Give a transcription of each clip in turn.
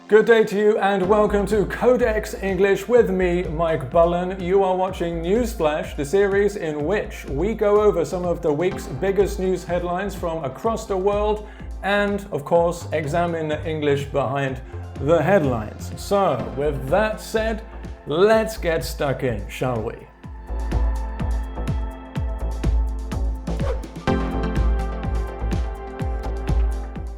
Good day to you and welcome to Codex English with me, Mike Bullen. You are watching Newsflash, the series in which we go over some of the week's biggest news headlines from across the world and, of course, examine the English behind the headlines. So, with that said, let's get stuck in, shall we?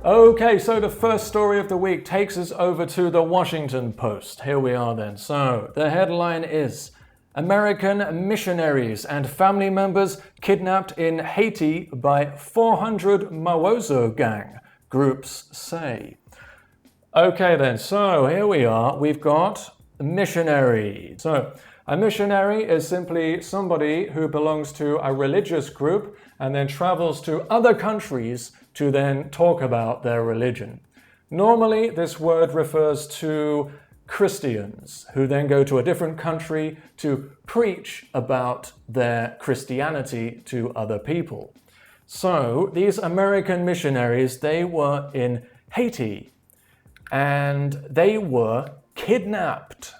Okay, so the first story of the week takes us over to the Washington Post. Here we are then. So, the headline is American missionaries and family members kidnapped in Haiti by 400 Mawozo gang, groups say. Okay then, so here we are. We've got missionary. So, a missionary is simply somebody who belongs to a religious group and then travels to other countries to then talk about their religion. Normally, this word refers to Christians who then go to a different country to preach about their Christianity to other people. So, these American missionaries, they were in Haiti and they were kidnapped.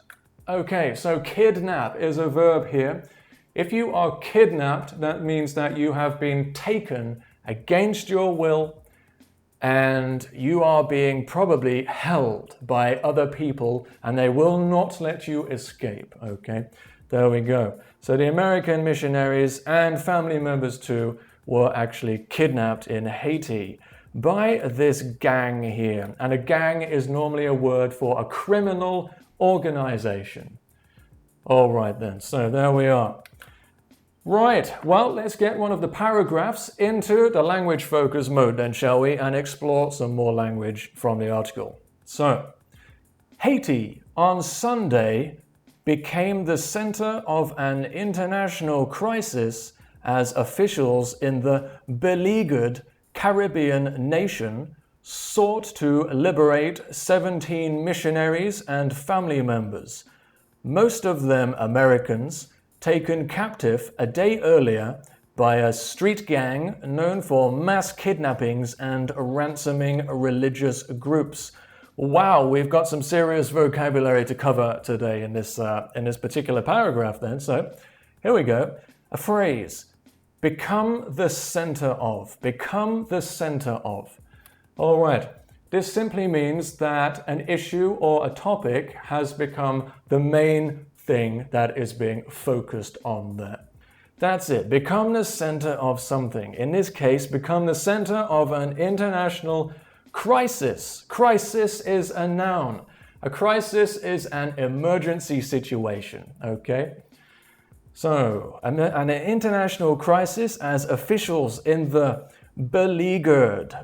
Okay, so kidnap is a verb here. If you are kidnapped, that means that you have been taken against your will and you are being probably held by other people and they will not let you escape. Okay, there we go. So the American missionaries and family members too were actually kidnapped in Haiti by this gang here. And a gang is normally a word for a criminal organization. All right then, so there we are. Right, well, let's get one of the paragraphs into the language focus mode then, shall we, and explore some more language from the article. So, Haiti on Sunday became the center of an international crisis as officials in the beleaguered Caribbean nation sought to liberate 17 missionaries and family members, most of them Americans, taken captive a day earlier by a street gang known for mass kidnappings and ransoming religious groups. Wow, we've got some serious vocabulary to cover today in this particular paragraph then. So here we go. A phrase, become the center of, become the center of. All right, this simply means that an issue or a topic has become the main thing that is being focused on there. That's it. Become the center of something. In this case, become the center of an international crisis. Crisis is a noun. A crisis is an emergency situation, okay? So, an international crisis as officials in the beleaguered.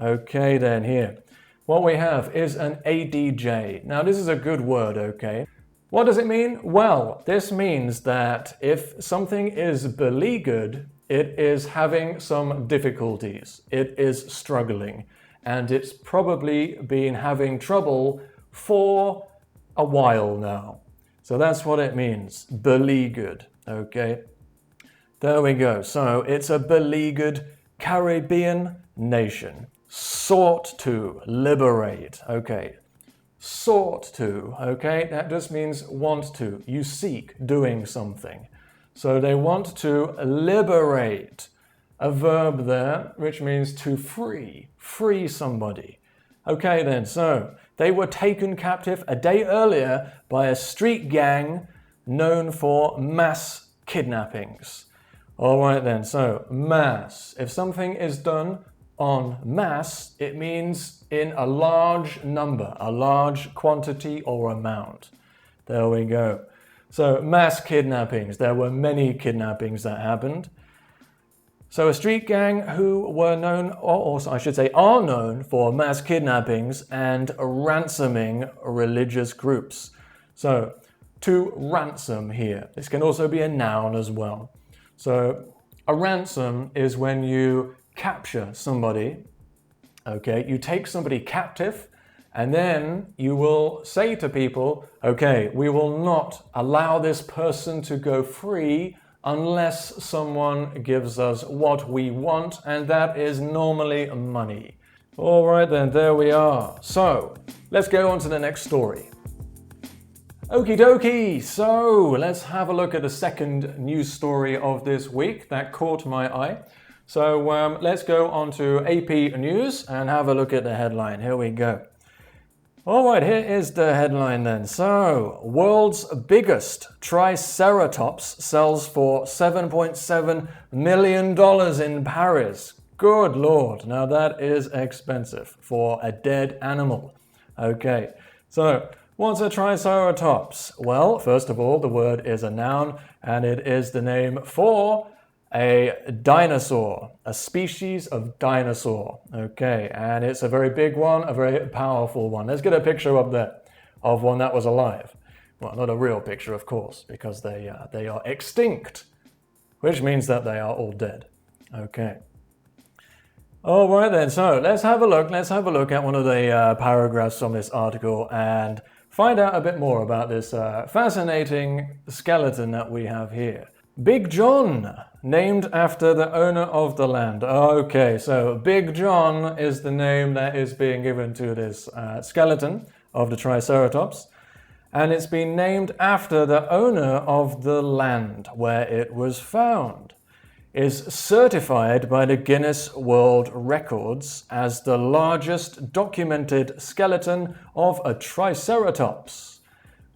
Okay, then here. What we have is an ADJ. Now, this is a good word, okay? What does it mean? Well, this means that if something is beleaguered, it is having some difficulties. It is struggling. And it's probably been having trouble for a while now. So that's what it means, beleaguered, okay? There we go. So it's a beleaguered Caribbean nation. Sought to liberate, okay? Sought to, okay? That just means want to. You seek doing something. So they want to liberate. A verb there, which means to free somebody. Okay then, so they were taken captive a day earlier by a street gang known for mass kidnappings. All right then, so mass. If something is done en masse, it means in a large number, a large quantity or amount. There we go. So mass kidnappings, there were many kidnappings that happened. So a street gang who were known, or I should say are known for mass kidnappings and ransoming religious groups. So to ransom here, this can also be a noun as well. So a ransom is when you capture somebody, okay, you take somebody captive and then you will say to people, okay, we will not allow this person to go free unless someone gives us what we want, and that is normally money. All right then, there we are. So, Let's go on to the next story. Okie dokie, so let's have a look at the second news story of this week that caught my eye. So let's go on to AP News and have a look at the headline. Here we go. All right, here is the headline then. So, world's biggest triceratops sells for $7.7 million in Paris. Good Lord, now that is expensive for a dead animal. Okay, so what's a triceratops? Well, first of all, the word is a noun and it is the name for a dinosaur, a species of dinosaur. Okay, and it's a very big one, a very powerful one. Let's get a picture up there of one that was alive. Well, not a real picture, of course, because they are extinct, which means that they are all dead. Okay. All right then, so let's have a look at one of the paragraphs from this article and find out a bit more about this fascinating skeleton that we have here. Big John, named after the owner of the land. Okay, so Big John is the name that is being given to this skeleton of the Triceratops, and it's been named after the owner of the land where it was found. Is certified by the Guinness World Records as the largest documented skeleton of a Triceratops.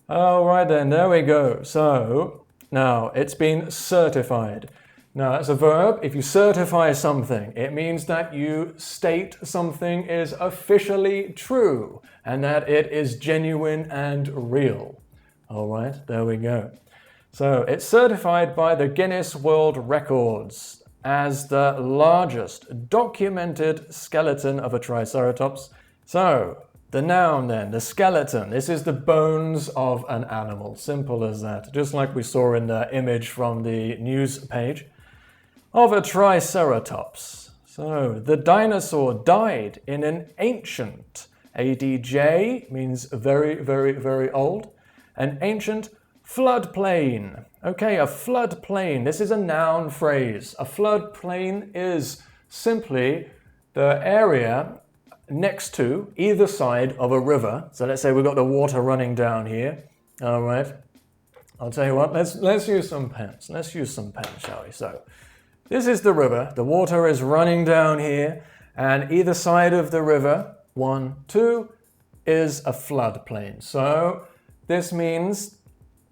All right then, there we go. So now, it's been certified. Now, that's a verb. If you certify something, it means that you state something is officially true and that it is genuine and real. All right, there we go. So, it's certified by the Guinness World Records as the largest documented skeleton of a Triceratops. So, the noun then, the skeleton. This is the bones of an animal. Simple as that. Just like we saw in the image from the news page of a Triceratops. So the dinosaur died in an ancient, ADJ means very, very, very old, an ancient floodplain. Okay, a floodplain. This is a noun phrase. A floodplain is simply the area next to either side of a river. So let's say we've got the water running down here. All right. I'll tell you what, let's use some pens. Let's use some pens, shall we? So this is the river. The water is running down here, and either side of the river, 1, 2, is a floodplain. So this means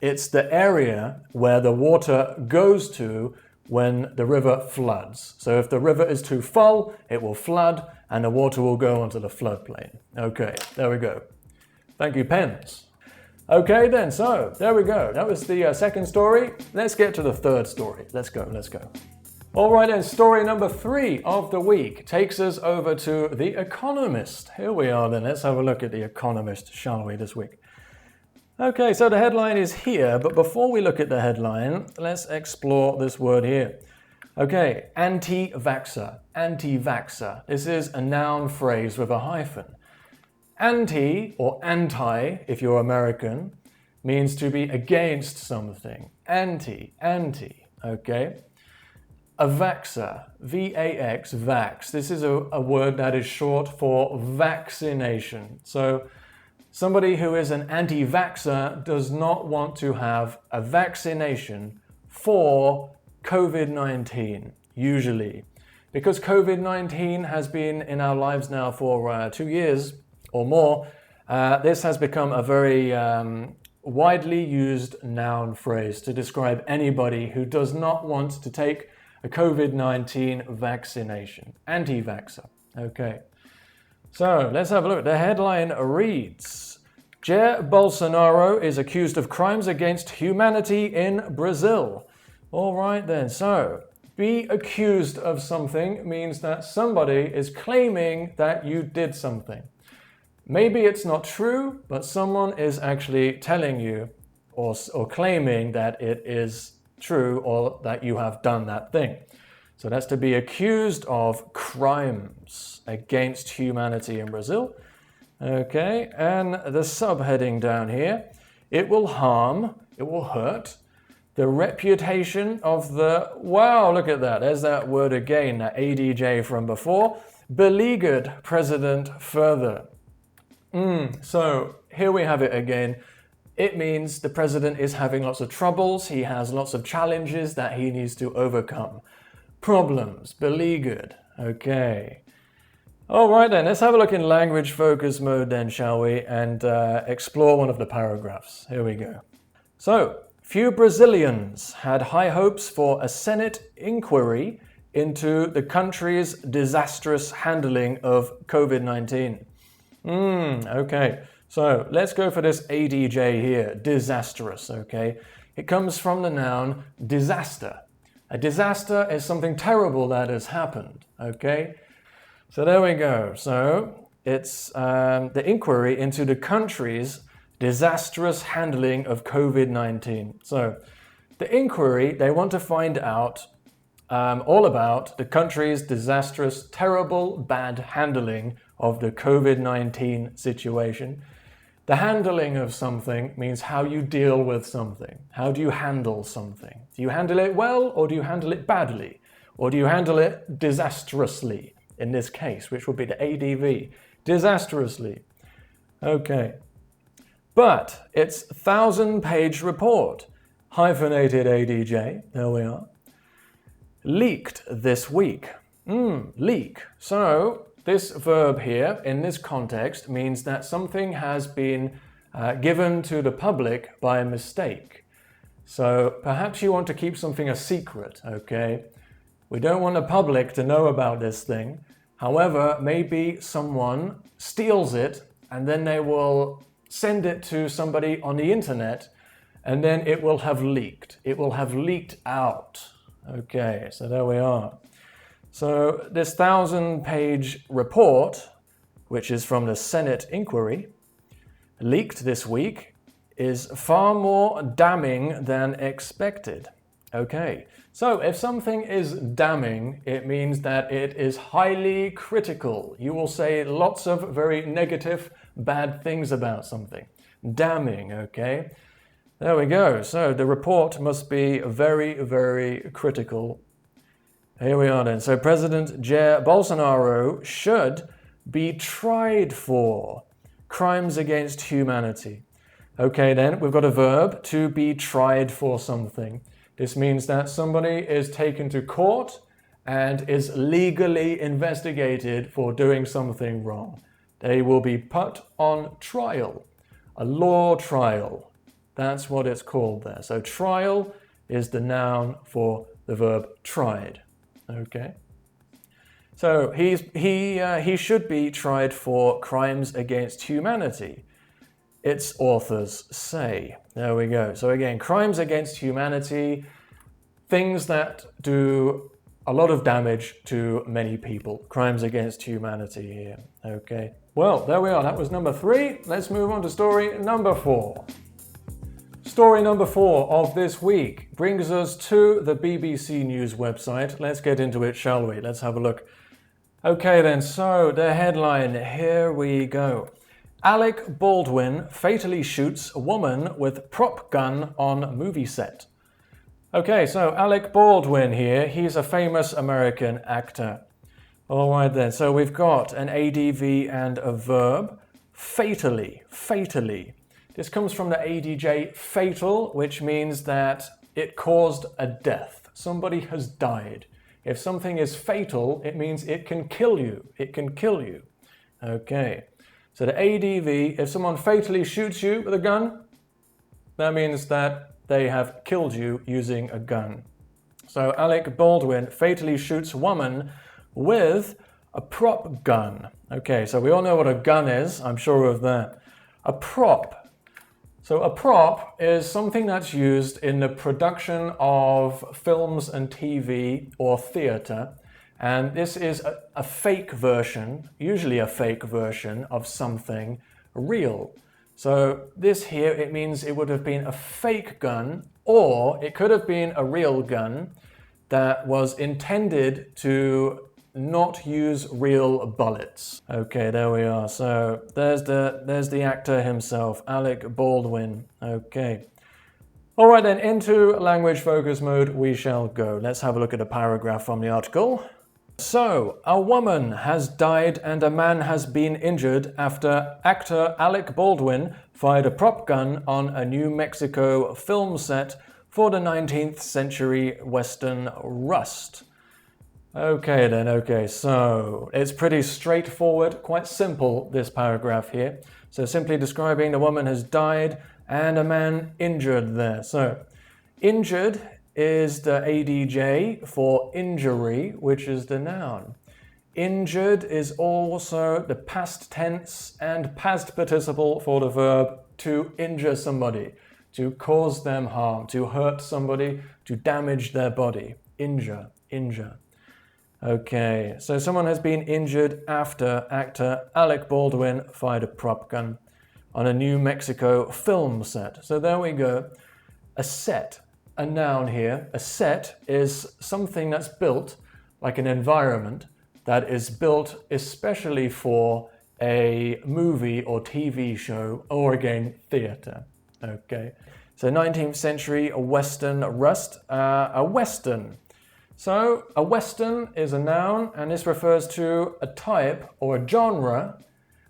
it's the area where the water goes to when the river floods. So if the river is too full, it will flood and the water will go onto the floodplain. Okay, there we go. Thank you, pens. Okay then, so there we go. That was the second story. Let's get to the third story. Let's go. All right then, story number 3 of the week takes us over to The Economist. Here we are then. Let's have a look at The Economist, shall we, this week? Okay, so the headline is here, but before we look at the headline, let's explore this word here. Okay, anti-vaxxer, anti-vaxxer. This is a noun phrase with a hyphen. Anti, or anti, if you're American, means to be against something. Anti, okay? A vaxxer, V-A-X, vax. This is a word that is short for vaccination. So somebody who is an anti-vaxxer does not want to have a vaccination for COVID-19, usually. Because COVID-19 has been in our lives now for 2 years or more, this has become a very widely used noun phrase to describe anybody who does not want to take a COVID-19 vaccination. Anti-vaxxer. Okay. So let's have a look. The headline reads, Jair Bolsonaro is accused of crimes against humanity in Brazil. All right then, so be accused of something means that somebody is claiming that you did something. Maybe it's not true, but someone is actually telling you or claiming that it is true or that you have done that thing. So that's to be accused of crimes against humanity in Brazil. Okay, and the subheading down here, it will harm, it will hurt the reputation of the, wow, look at that, there's that word again, that ADJ from before, beleaguered president further. So here we have it again. It means the president is having lots of troubles. He has lots of challenges that he needs to overcome. Problems, beleaguered. Okay. All right then, let's have a look in language focus mode then, shall we? And explore one of the paragraphs. Here we go. So, few Brazilians had high hopes for a Senate inquiry into the country's disastrous handling of COVID-19. Okay. So let's go for this ADJ here, disastrous, okay? It comes from the noun disaster. A disaster is something terrible that has happened, okay? So there we go. So it's the inquiry into the country's disastrous handling of COVID-19. So the inquiry, they want to find out all about the country's disastrous, terrible, bad handling of the COVID-19 situation. The handling of something means how you deal with something. How do you handle something? Do you handle it well or do you handle it badly? Or do you handle it disastrously in this case, which would be the ADV, disastrously. Okay. But it's 1,000-page report, hyphenated ADJ, there we are, leaked this week. Leak. So this verb here, in this context, means that something has been given to the public by mistake. So perhaps you want to keep something a secret, okay? We don't want the public to know about this thing. However, maybe someone steals it and then they will send it to somebody on the internet and then it will have leaked. It will have leaked out. Okay, so there we are. So this 1,000-page report, which is from the Senate inquiry, leaked this week, is far more damning than expected. Okay, so if something is damning, it means that it is highly critical. You will say lots of very negative, bad things about something. Damning, okay? There we go. So the report must be very, very critical. Here we are then. So President Jair Bolsonaro should be tried for crimes against humanity. Okay then, we've got a verb, to be tried for something. This means that somebody is taken to court and is legally investigated for doing something wrong. They will be put on trial, a law trial. That's what it's called there. So trial is the noun for the verb tried. Okay. So he should be tried for crimes against humanity, its authors say. There we go. So again, crimes against humanity, things that do a lot of damage to many people. Crimes against humanity here. Okay. Well, there we are. That was number 3. Let's move on to story number 4. Story number 4 of this week brings us to the BBC News website. Let's get into it, shall we? Let's have a look. Okay then, so the headline, here we go. Alec Baldwin fatally shoots a woman with prop gun on movie set. Okay, so Alec Baldwin here, he's a famous American actor. All right then, so we've got an ADV and a verb, fatally, fatally. This comes from the ADJ fatal, which means that it caused a death. Somebody has died. If something is fatal, it means it can kill you. It can kill you. Okay. So the ADV, if someone fatally shoots you with a gun, that means that they have killed you using a gun. So Alec Baldwin fatally shoots a woman with a prop gun. Okay, so we all know what a gun is. I'm sure of that. A prop. So a prop is something that's used in the production of films and TV or theatre. And this is a fake version, usually a fake version of something real. So this here, it means it would have been a fake gun, or it could have been a real gun that was intended to not use real bullets. Okay, there we are. So there's the actor himself, Alec Baldwin. Okay. All right then, into language focus mode we shall go. Let's have a look at a paragraph from the article. So, a woman has died and a man has been injured after actor Alec Baldwin fired a prop gun on a New Mexico film set for the 19th century Western Rust. Okay then, okay, so it's pretty straightforward, quite simple, this paragraph here. So simply describing the woman has died and a man injured there. So, injured is the ADJ for injury, which is the noun. Injured is also the past tense and past participle for the verb to injure somebody, to cause them harm, to hurt somebody, to damage their body. Injure, injure. Okay, so someone has been injured after actor Alec Baldwin fired a prop gun on a New Mexico film set. So there we go. A set. A noun here. A set is something that's built, like an environment, that is built especially for a movie or TV show, or again, theatre. Okay, so 19th century Western Rust, a Western. So a Western is a noun, and this refers to a type or a genre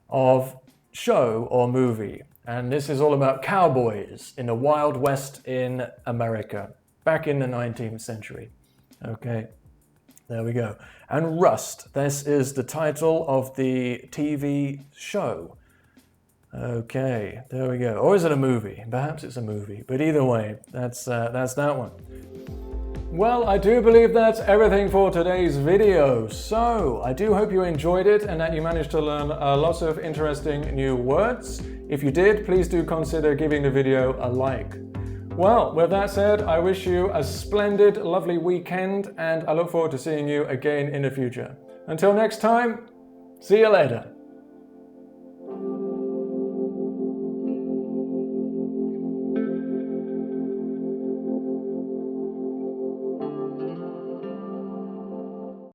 of show or movie. And this is all about cowboys in the Wild West in America, back in the 19th century. Okay, there we go. And Rust, this is the title of the TV show. Okay, there we go. Or is it a movie? Perhaps it's a movie. But either way, that's that one. Well, I do believe that's everything for today's video. So, I do hope you enjoyed it and that you managed to learn lots of interesting new words. If you did, please do consider giving the video a like. Well, with that said, I wish you a splendid, lovely weekend, and I look forward to seeing you again in the future. Until next time, see you later.